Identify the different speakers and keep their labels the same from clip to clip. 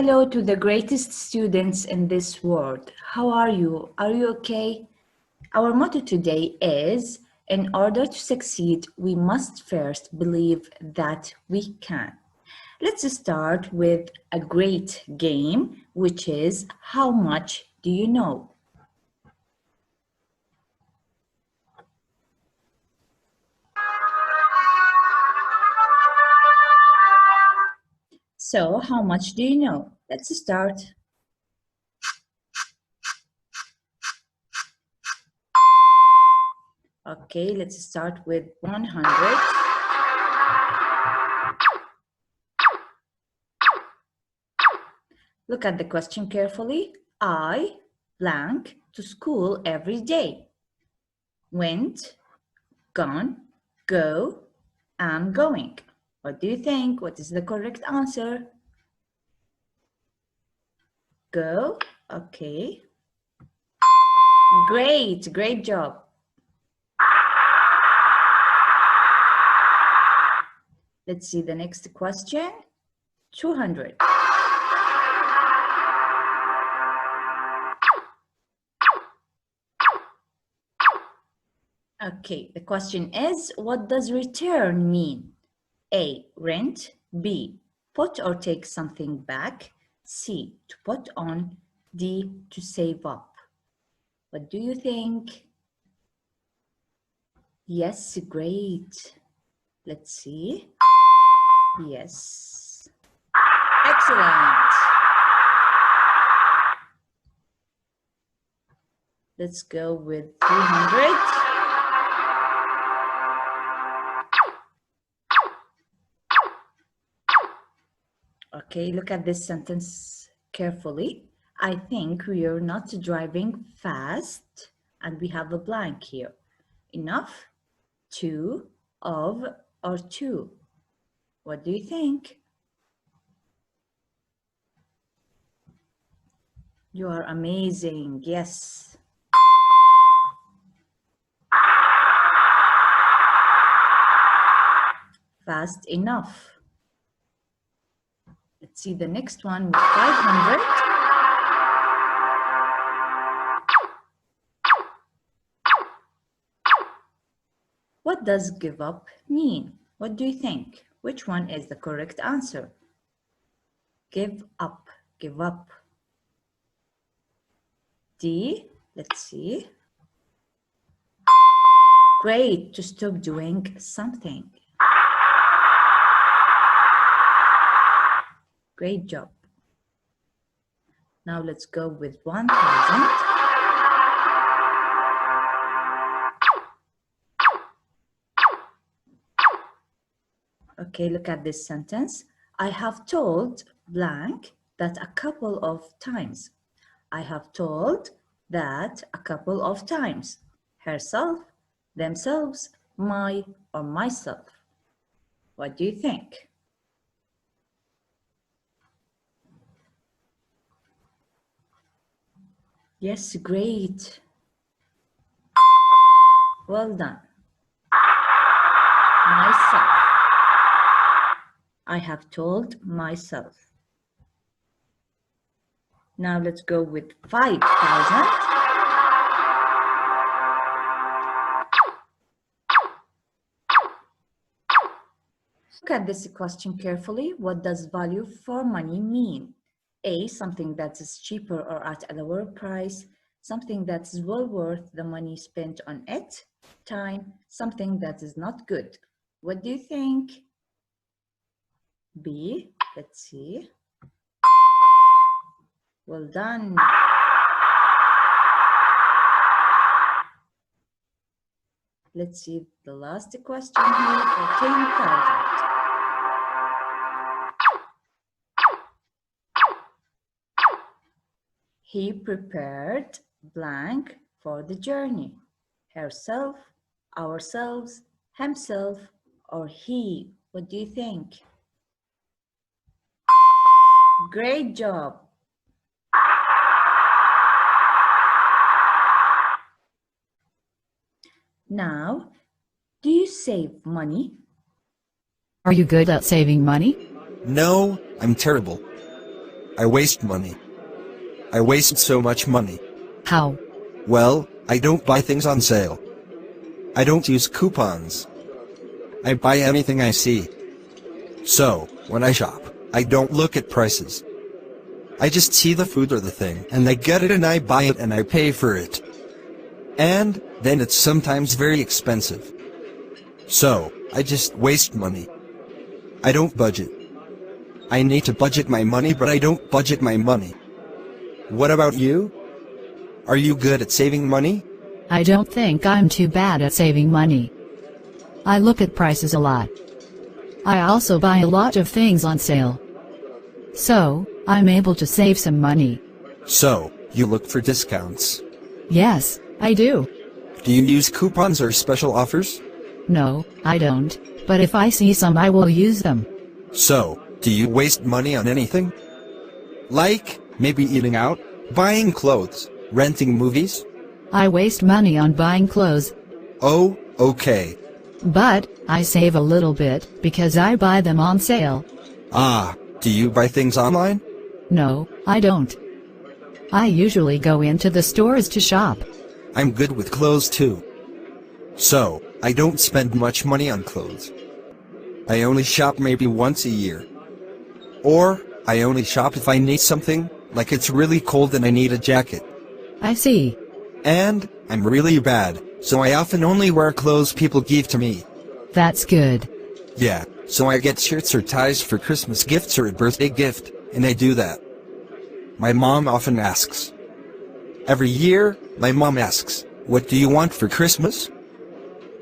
Speaker 1: hello to the greatest students in this world. How are you? Are you okay? Our motto today is, in order to succeed, we must first believe that we can. Let's start with a great game, which is, how much do you know? So, how much do you know? Let's start. Okay, let's start with 100. Look at the question carefully. I blank to school every day. Went, gone, go, am going. What do you think? What is the correct answer? Go. Okay. Great job. Let's see the next question. 200. Okay, the question is, what does return mean? A, rent. B, put or take something back. C, to put on. D, to save up. What do you think? Yes, great. Let's see. Yes. Excellent. Let's go with 300. Okay, look at this sentence carefully. I think we are not driving fast, and we have a blank here. Enough, two, of, or two. What do you think? You are amazing, yes. Fast enough. Let's see the next one with 500. What does give up mean? What do you think? Which one is the correct answer? Give up, give up. D, let's see. Great, to stop doing something. Great job. Now let's go with 1,000. Okay, look at this sentence. I have told blank that a couple of times. I have told that a couple of times. Herself, themselves, my, or myself. What do you think? Yes, great. Well done. Myself. I have told myself. Now let's go with 5,000. Look at this question carefully. What does value for money mean? A, something that is cheaper or at a lower price, something that is well worth the money spent on it. Time, something that is not good. What do you think? B, let's see. Well done. Let's see the last question here for 10,000. He prepared blank for the journey. Herself, ourselves, himself, or he. What do you think? Great job. Now, do you save money?
Speaker 2: Are you good at saving money?
Speaker 3: No, I'm terrible.
Speaker 2: I waste money. I waste so much money.
Speaker 3: How?
Speaker 2: Well, I don't buy things on sale. I don't use coupons. I buy anything I see. So, when I shop, I don't look at prices. I just see the food or the thing, and I get it and I buy it and I pay for it. And then it's sometimes very expensive. So, I just waste money. I don't budget. I need to budget my money, but I don't budget my money. What about you? Are you good at saving money?
Speaker 3: I don't think I'm too bad at saving money. I look at prices a lot. I also buy a lot of things on sale. So, I'm able to save some money.
Speaker 2: So, you look for discounts.
Speaker 3: Yes, I do.
Speaker 2: Do you use coupons or special offers?
Speaker 3: No, I don't, but if I see some I will use them.
Speaker 2: So, do you waste money on anything? Like, maybe eating out, buying clothes, renting movies?
Speaker 3: I waste money on buying clothes.
Speaker 2: Oh, okay.
Speaker 3: But, I save a little bit, because I buy them on sale.
Speaker 2: Ah, do you buy things online?
Speaker 3: No, I don't. I usually go into the stores to shop.
Speaker 2: I'm good with clothes too. So, I don't spend much money on clothes. I only shop maybe once a year. Or, I only shop if I need something, like it's really cold and I need a jacket.
Speaker 3: I see.
Speaker 2: And, I'm really bad, so I often only wear clothes people give to me.
Speaker 3: That's good.
Speaker 2: Yeah, so I get shirts or ties for Christmas gifts or a birthday gift, and I do that. My mom often asks. Every year, my mom asks, "What do you want for Christmas?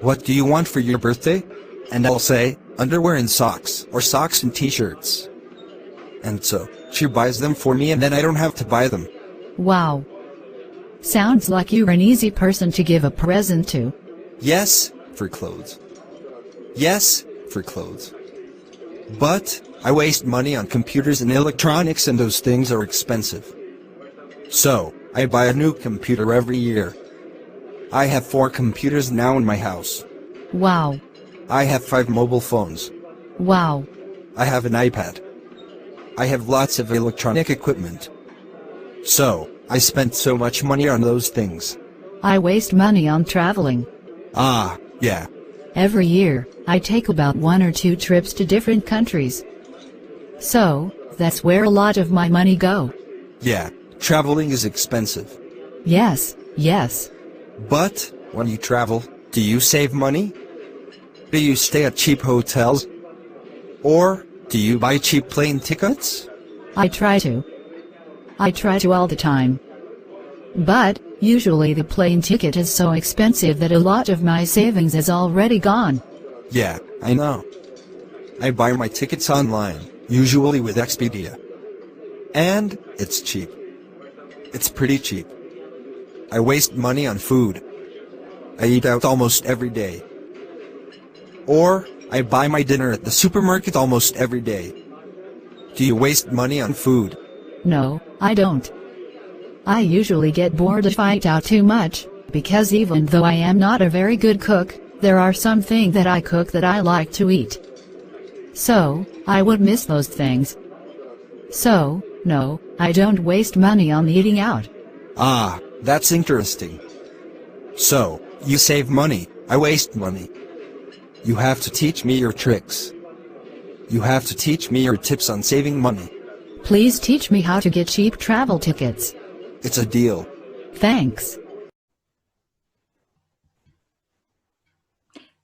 Speaker 2: What do you want for your birthday?" And I'll say, "Underwear and socks, or socks and t-shirts." And so, she buys them for me and then I don't have to buy them.
Speaker 3: Wow. Sounds like you're an easy person to give a present to.
Speaker 2: Yes, for clothes. Yes, for clothes. But, I waste money on computers and electronics and those things are expensive. So, I buy a new computer every year. I have 4 computers now in my house.
Speaker 3: Wow.
Speaker 2: I have 5 mobile phones.
Speaker 3: Wow.
Speaker 2: I have an iPad. I have lots of electronic equipment. So, I spent so much money on those things.
Speaker 3: I waste money on traveling.
Speaker 2: Ah, yeah.
Speaker 3: Every year, I take about 1 or 2 trips to different countries. So, that's where a lot of my money go.
Speaker 2: Yeah, traveling is expensive.
Speaker 3: Yes, yes.
Speaker 2: But, when you travel, do you save money? Do you stay at cheap hotels? Or, do you buy cheap plane tickets?
Speaker 3: I try to. I try to all the time. But, usually the plane ticket is so expensive that a lot of my savings is already gone.
Speaker 2: Yeah, I know. I buy my tickets online, usually with Expedia. And, it's cheap. It's pretty cheap. I waste money on food. I eat out almost every day. Or, I buy my dinner at the supermarket almost every day. Do you waste money on food?
Speaker 3: No, I don't. I usually get bored if I eat out too much, because even though I am not a very good cook, there are some things that I cook that I like to eat. So, I would miss those things. So, no, I don't waste money on eating out.
Speaker 2: Ah, that's interesting. So, you save money, I waste money. You have to teach me your tricks. You have to teach me your tips on saving money.
Speaker 3: Please teach me how to get cheap travel tickets.
Speaker 2: It's a deal.
Speaker 3: Thanks.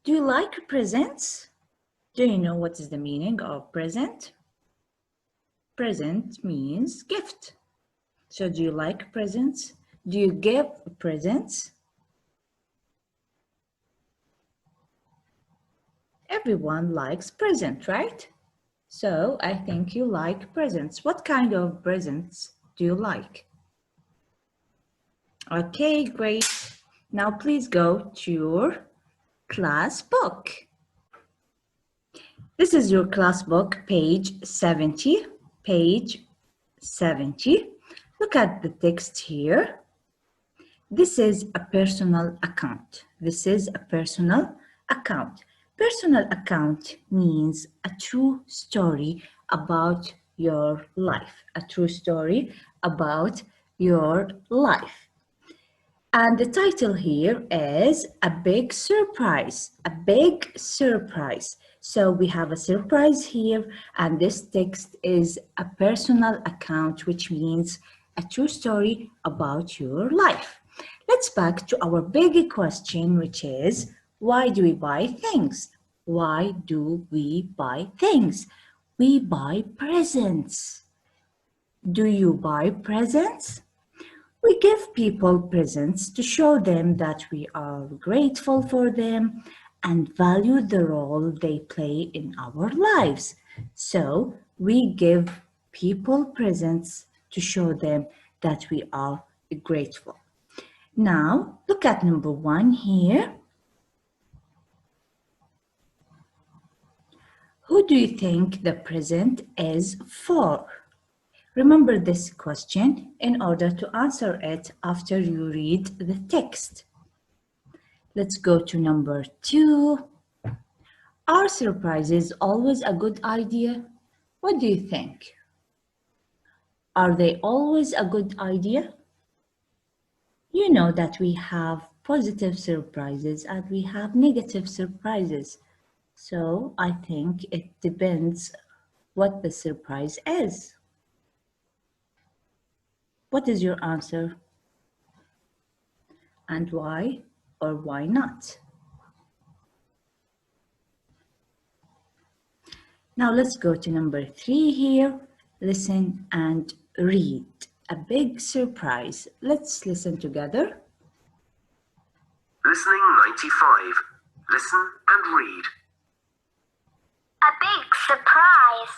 Speaker 1: Do you like presents? Do you know what is the meaning of present? Present means gift. So do you like presents? Do you give presents? Everyone likes present, right? So I think you like presents. What kind of presents do you like? Okay, great. Now please go to your class book. This is your class book, page 70. Page 70. Look at the text here. This is a personal account. This is a personal account. Personal account means a true story about your life. A true story about your life. And the title here is A Big Surprise. A Big Surprise. So we have a surprise here, and this text is a personal account, which means a true story about your life. Let's back to our big question, which is, why do we buy things? Why do we buy things? We buy presents. Do you buy presents? We give people presents to show them that we are grateful for them and value the role they play in our lives. So we give people presents to show them that we are grateful. Now, look at number 1 here. Who do you think the present is for? Remember this question in order to answer it after you read the text. Let's go to number 2. Are surprises always a good idea? What do you think? Are they always a good idea? You know that we have positive surprises and we have negative surprises. So I think it depends what the surprise is. What is your answer? And why or why not? Now let's go to number 3 here. Listen and read. A big surprise. Let's listen together.
Speaker 4: Listening 95. Listen and read.
Speaker 5: A big surprise.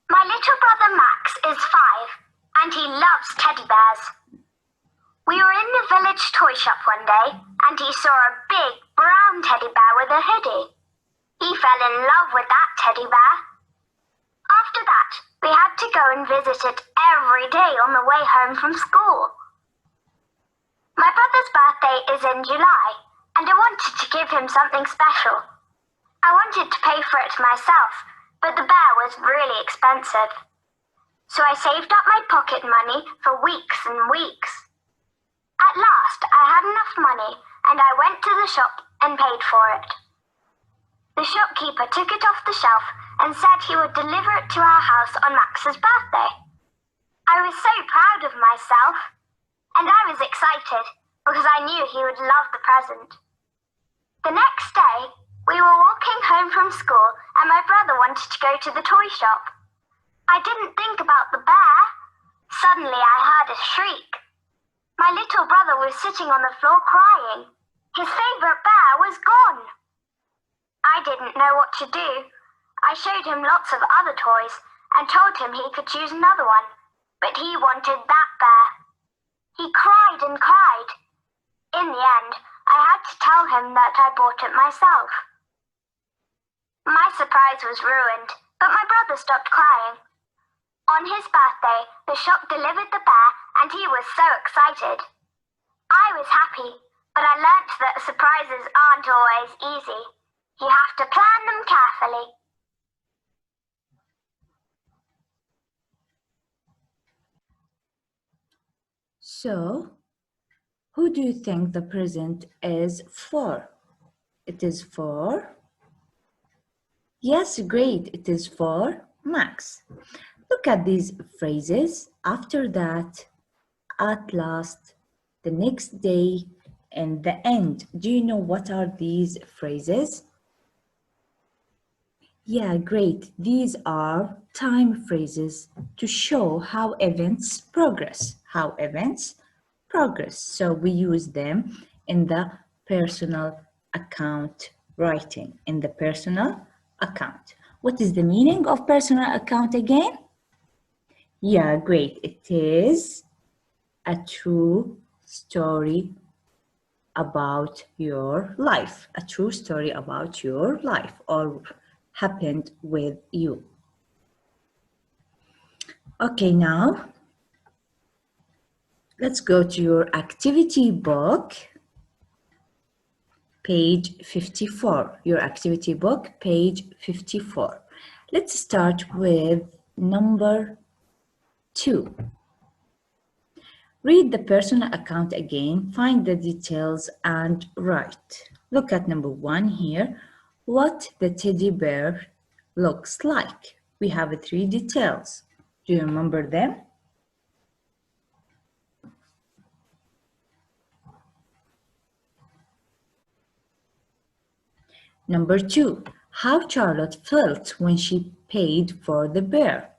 Speaker 5: My little brother Max is 5 and he loves teddy bears. We were in the village toy shop one day and he saw a big brown teddy bear with a hoodie. He fell in love with that teddy bear. After that, we had to go and visit it every day on the way home from school. My brother's birthday is in July and I wanted to give him something special. I wanted to pay for it myself, but the bear was really expensive. So I saved up my pocket money for weeks and weeks. At last, I had enough money and I went to the shop and paid for it. The shopkeeper took it off the shelf and said he would deliver it to our house on Max's birthday. I was so proud of myself, and I was excited because I knew he would love the present. The next day, we were walking home from school and my brother wanted to go to the toy shop. I didn't think about the bear. Suddenly I heard a shriek. My little brother was sitting on the floor crying. His favorite bear was gone. I didn't know what to do. I showed him lots of other toys and told him he could choose another one, but he wanted that bear. He cried and cried. In the end, I had to tell him that I bought it myself. My surprise was ruined, but my brother stopped crying. On his birthday, the shop delivered the bear and he was so excited. I was happy, but I learnt that surprises aren't always easy. You have to plan them carefully.
Speaker 1: So, who do you think the present is for? It is for... Yes, great. It is for Max. Look at these phrases. After that, at last, the next day, and the end. Do you know what are these phrases? Yeah, great. These are time phrases to show how events progress. How events progress. So we use them in the personal account writing. In the personal account. What is the meaning of personal account again? Yeah, great. It is a true story about your life. A true story about your life or happened with you. Okay, now let's go to your activity book, page 54. Your activity book, page 54. Let's start with number 2. Read the personal account again, find the details and write. Look at number 1 here. What the teddy bear looks like. We have 3 details. Do you remember them? Number 2, how Charlotte felt when she paid for the bear.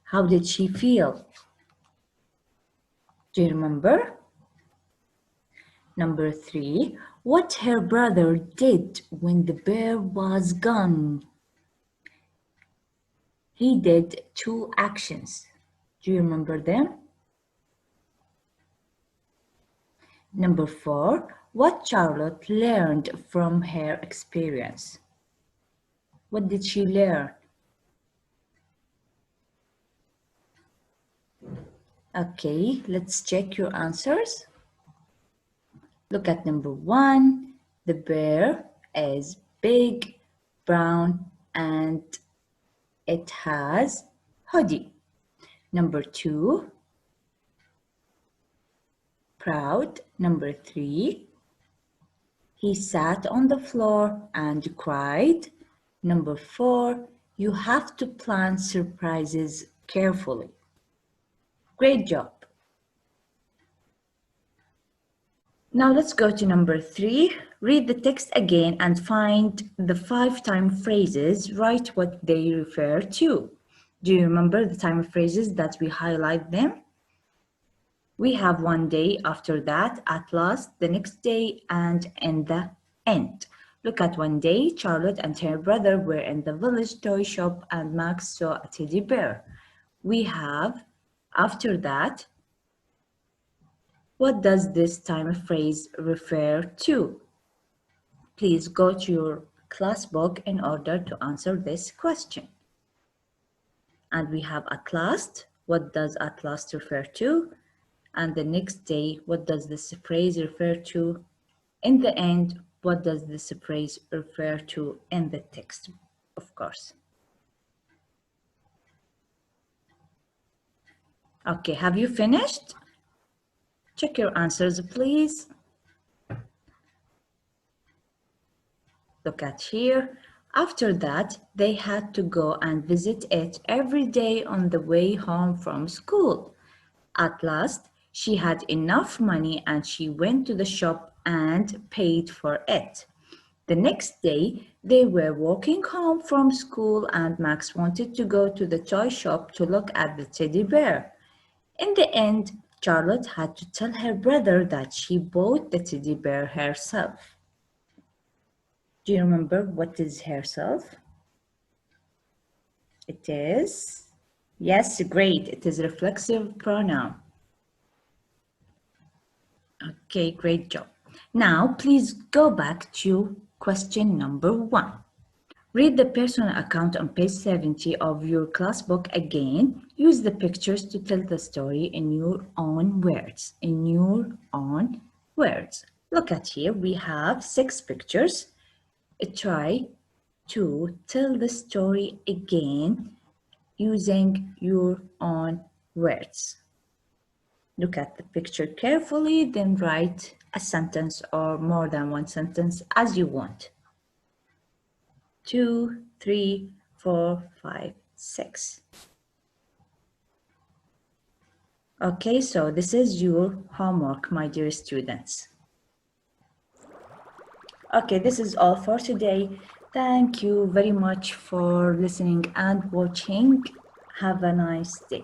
Speaker 1: How did she feel? Do you remember? Number 3, what her brother did when the bear was gone. He did 2 actions. Do you remember them? Number 4, what Charlotte learned from her experience. What did she learn? Okay, let's check your answers. Look at number 1. The bear is big, brown, and it has hoodie. Number 2, proud. Number 3, he sat on the floor and cried. Number 4, you have to plan surprises carefully. Great job. Now let's go to number 3. Read the text again and find the 5 time phrases. Write what they refer to. Do you remember the time phrases that we highlight them? We have one day, after that, at last, the next day, and in the end. Look at one day, Charlotte and her brother were in the village toy shop and Max saw a teddy bear. We have, after that. What does this time phrase refer to? Please go to your class book in order to answer this question. And we have at last. What does at last refer to? And the next day, what does this phrase refer to? In the end, what does this phrase refer to in the text, of course? Okay, have you finished? Check your answers, please. Look at here. After that, they had to go and visit it every day on the way home from school. At last, she had enough money and she went to the shop and paid for it. The next day, they were walking home from school and Max wanted to go to the toy shop to look at the teddy bear. In the end, Charlotte had to tell her brother that she bought the teddy bear herself. Do you remember what is herself? It is, yes, great. It is reflexive pronoun. Okay, great job. Now, please go back to question number 1. Read the personal account on page 70 of your class book again. Use the pictures to tell the story in your own words. In your own words. Look at here, we have 6 pictures. Try to tell the story again using your own words. Look at the picture carefully, then write a sentence or more than one sentence as you want. 2, 3, 4, 5, 6. Okay, so this is your homework, my dear students. Okay, this is all for today. Thank you very much for listening and watching. Have a nice day.